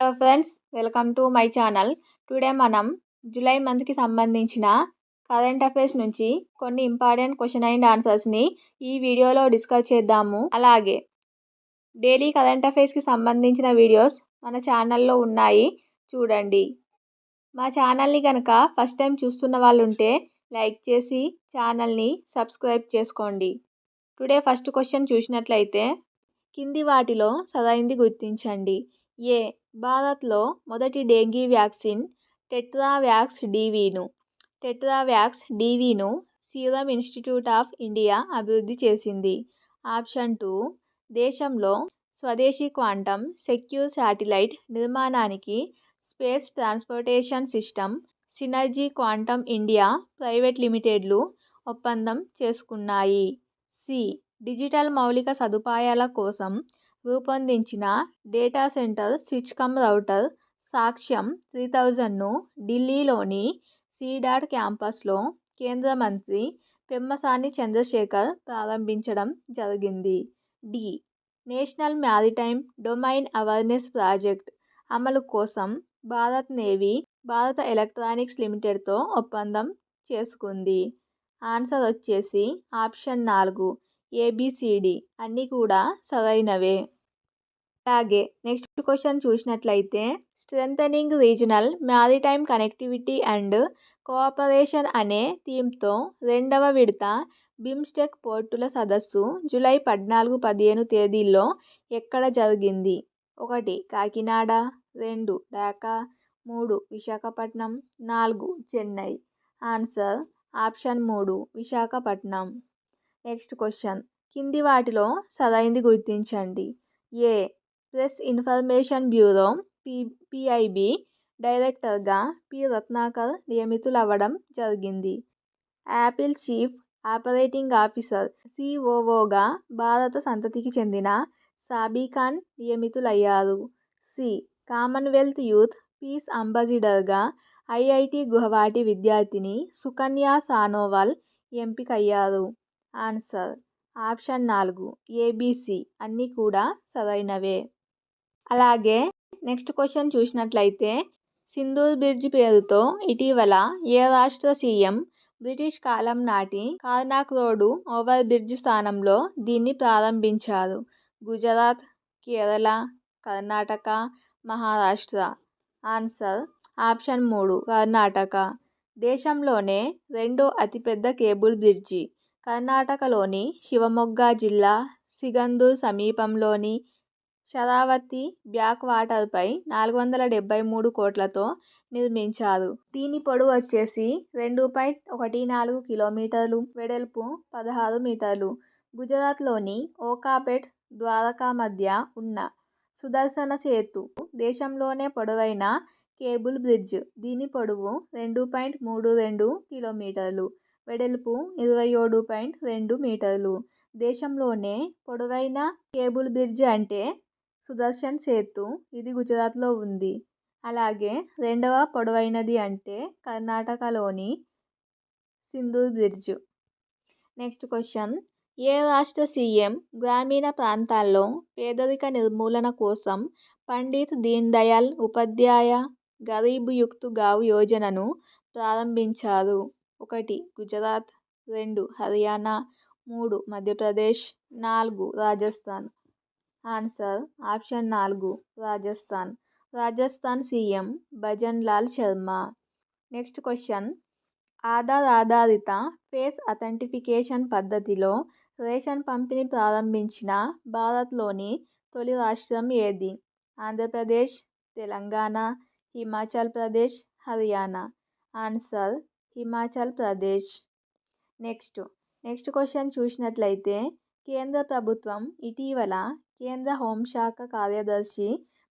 Hello friends, welcome to my channel. Today మనం July మంత్కి సంబంధించిన కరెంట్ అఫైర్స్ నుంచి కొన్ని ఇంపార్టెంట్ క్వశ్చన్ అండ్ ఆన్సర్స్ని ఈ వీడియోలో డిస్కస్ చేద్దాము. అలాగే డైలీ కరెంట్ అఫైర్స్కి సంబంధించిన వీడియోస్ మన ఛానల్లో ఉన్నాయి, చూడండి. మా ఛానల్ని కనుక ఫస్ట్ టైం చూస్తున్న వాళ్ళు ఉంటే లైక్ చేసి ఛానల్ని సబ్స్క్రైబ్ చేసుకోండి. టుడే ఫస్ట్ క్వశ్చన్ చూసినట్లయితే, కింది వాటిలో సరైంది గుర్తించండి. ఏ. భారత్లో మొదటి డెంగీ వ్యాక్సిన్ టెట్రావ్యాక్స్ డీవీను సీరం ఇన్స్టిట్యూట్ ఆఫ్ ఇండియా అభివృద్ధి చేసింది. ఆప్షన్ 2. దేశంలో స్వదేశీ క్వాంటమ్ సెక్యూర్ శాటిలైట్ నిర్మాణానికి space transportation system synergy quantum India private లిమిటెడ్లు ఒప్పందం చేసుకున్నాయి. సి. డిజిటల్ మౌలిక సదుపాయాల కోసం రూపొందించిన data centre switch cum router సాక్ష్యం 3000ను ఢిల్లీలోని సీడాట్ క్యాంపస్లో కేంద్ర మంత్రి పెమ్మసాని చంద్రశేఖర్ ప్రారంభించడం జరిగింది. The. National maritime domain awareness project అమలు కోసం భారత్ నేవీ భారత ఎలక్ట్రానిక్స్ లిమిటెడ్తో ఒప్పందం చేసుకుంది. ఆన్సర్ వచ్చేసి ఆప్షన్ 4 ABCD అన్నీ కూడా సరైనవే. అలాగే నెక్స్ట్ క్వశ్చన్ చూసినట్లయితే, strengthening regional maritime connectivity and cooperation అనే థీమ్తో 2వ విడత బిమ్స్టెక్ పోర్టుల సదస్సు జూలై 14-15 తేదీల్లో ఎక్కడ జరిగింది? 1. Kakinada, 2. Dhaka, 3. Visakhapatnam, 4. Chennai. Answer option 3 Visakhapatnam. Next question, కింది వాటిలో సరైంది గుర్తించండి. ఏ. ప్రెస్ ఇన్ఫర్మేషన్ బ్యూరో PIB డైరెక్టర్గా పి. రత్నాకర్ నియమితులవ్వడం జరిగింది. యాపిల్ చీఫ్ ఆపరేటింగ్ ఆఫీసర్ COOగా భారత సంతతికి చెందిన సాబీఖాన్ నియమితులయ్యారు. C. Commonwealth youth piece అంబాసిడర్గా IIT గువహాటీ విద్యార్థిని సుకన్య సానోవాల్ ఎంపికయ్యారు. ఆన్సర్ ఆప్షన్ 4 ABC అన్నీ కూడా సరైనవే. అలాగే నెక్స్ట్ క్వశ్చన్ చూసినట్లయితే, సింధూర్ బ్రిడ్జ్ పేరుతో ఇటీవల ఏ రాష్ట్ర సీఎం బ్రిటిష్ కాలం నాటి కార్నాక్ రోడ్డు ఓవర్ బ్రిడ్జ్ స్థానంలో దీన్ని ప్రారంభించారు? గుజరాత్, కేరళ, కర్ణాటక, మహారాష్ట్ర. Answer option 3 Karnataka. దేశంలోనే రెండో అతిపెద్ద కేబుల్ బ్రిడ్జి కర్ణాటకలోని శివమొగ్గ జిల్లా సిగందూర్ సమీపంలోని శరావతి బ్యాక్ వాటర్పై 473 కోట్లతో నిర్మించారు. దీని పొడవు వచ్చేసి 2.14 కిలోమీటర్లు, వెడల్పు 16 మీటర్లు. గుజరాత్లోని ఓకాపేట్, ద్వారకా మధ్య ఉన్న సుదర్శన సేతు దేశంలోనే పొడవైన కేబుల్ బ్రిడ్జ్. దీని పొడవు 2.32 కిలోమీటర్లు, వెడల్పు 27.2 మీటర్లు. దేశంలోనే పొడవైన కేబుల్ బ్రిడ్జ్ అంటే సుదర్శన్ సేతు, ఇది గుజరాత్లో ఉంది. అలాగే రెండవ పొడవైనది అంటే కర్ణాటకలోని సింధూర్ బ్రిడ్జ్. నెక్స్ట్ క్వశ్చన్, ఏ రాష్ట్ర సీఎం గ్రామీణ ప్రాంతాల్లో పేదరిక నిర్మూలన కోసం పండిత్ దీన్ దయాళ్ ఉపాధ్యాయ గరీబ్ యుక్త్ గావ్ యోజనను ప్రారంభించారు? 1. Gujarat, 2. Haryana, 3. Madhya Pradesh, 4. Rajasthan. Answer option 4 Rajasthan. Rajasthan CM bhajan Lal Sharma. Next question, Aadhaar ఆధారిత ఫేస్ అథెంటిఫికేషన్ పద్ధతిలో రేషన్ పంపిణీ ప్రారంభించిన భారత్లోని తొలి రాష్ట్రం ఏది? Andhra Pradesh, Telangana, Himachal Pradesh, Haryana. Answer Himachal Pradesh. Next question చూసినట్లయితే, కేంద్ర ప్రభుత్వం ఇటీవల కేంద్ర హోంశాఖ కార్యదర్శి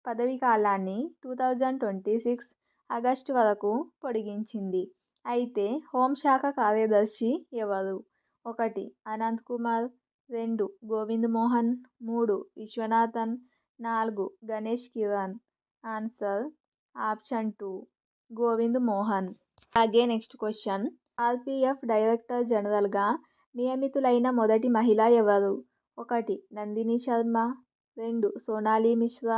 పదవీ కాలాన్ని 2026 ఆగస్టు వరకు పొడిగించింది. అయితే హోంశాఖ కార్యదర్శి ఎవరు? 1. అనంత్ కుమార్, 2. గోవింద్ మోహన్, 3. విశ్వనాథన్, 4. గణేష్ కిరణ్. Answer option 2 Govind Mohan. అలాగే నెక్స్ట్ క్వశ్చన్, RPF డైరెక్టర్ జనరల్గా నియమితులైన మొదటి మహిళ ఎవరు? 1. నందిని శర్మ, 2. సోనాలి మిశ్రా,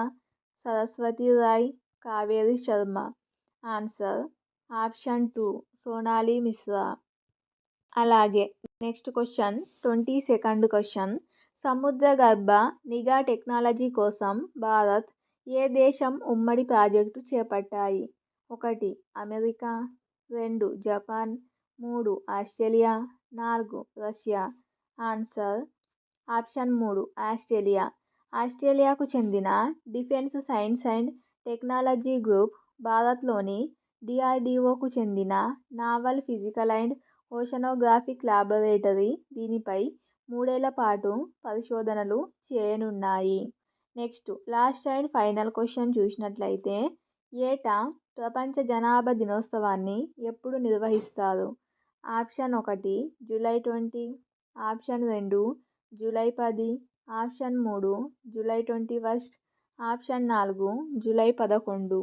సరస్వతి రాయ్, కావేరి శర్మ. Answer option 2 Sonali Mishra. అలాగే నెక్స్ట్ క్వశ్చన్ 22nd క్వశ్చన్. సముద్రగర్భ నిఘా టెక్నాలజీ కోసం భారత్, ఏ దేశం ఉమ్మడి ప్రాజెక్టు చేపట్టాయి? 1 America, 2 Japan, 3 Australia, 4 Russia. Answer option 3 Australia. ఆస్ట్రేలియాకు చెందిన defence science and technology group భారత్లోని డిఆర్డీఓకు చెందిన naval physical and oceanographic laboratory దీనిపై 3 ఏళ్ల పాటు పరిశోధనలు చేయనున్నాయి. Next last and final question చూసినట్లయితే, ఏటా ప్రపంచ జనాభా దినోత్సవాన్ని ఎప్పుడు నిర్వహిస్తారు? Option 1 July 20, option 2 July 10, option 3 July 21, option 4 July 11.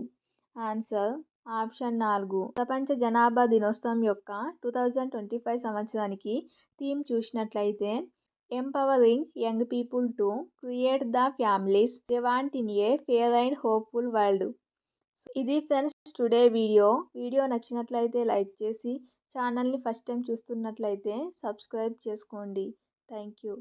Answer option 4 ప్రపంచ జనాభా దినోత్సవం యొక్క 2025 సంవత్సరానికి థీమ్ చూసినట్లయితే, empowering young people to create the families they want in a fair and hopeful world. ఇది ఫ్రెండ్స్ టుడే వీడియో నచ్చినట్లయితే లైక్ చేసి ఛానల్ని ఫస్ట్ టైం చూస్తున్నట్లయితే సబ్స్క్రైబ్ చేసుకోండి. Thank you.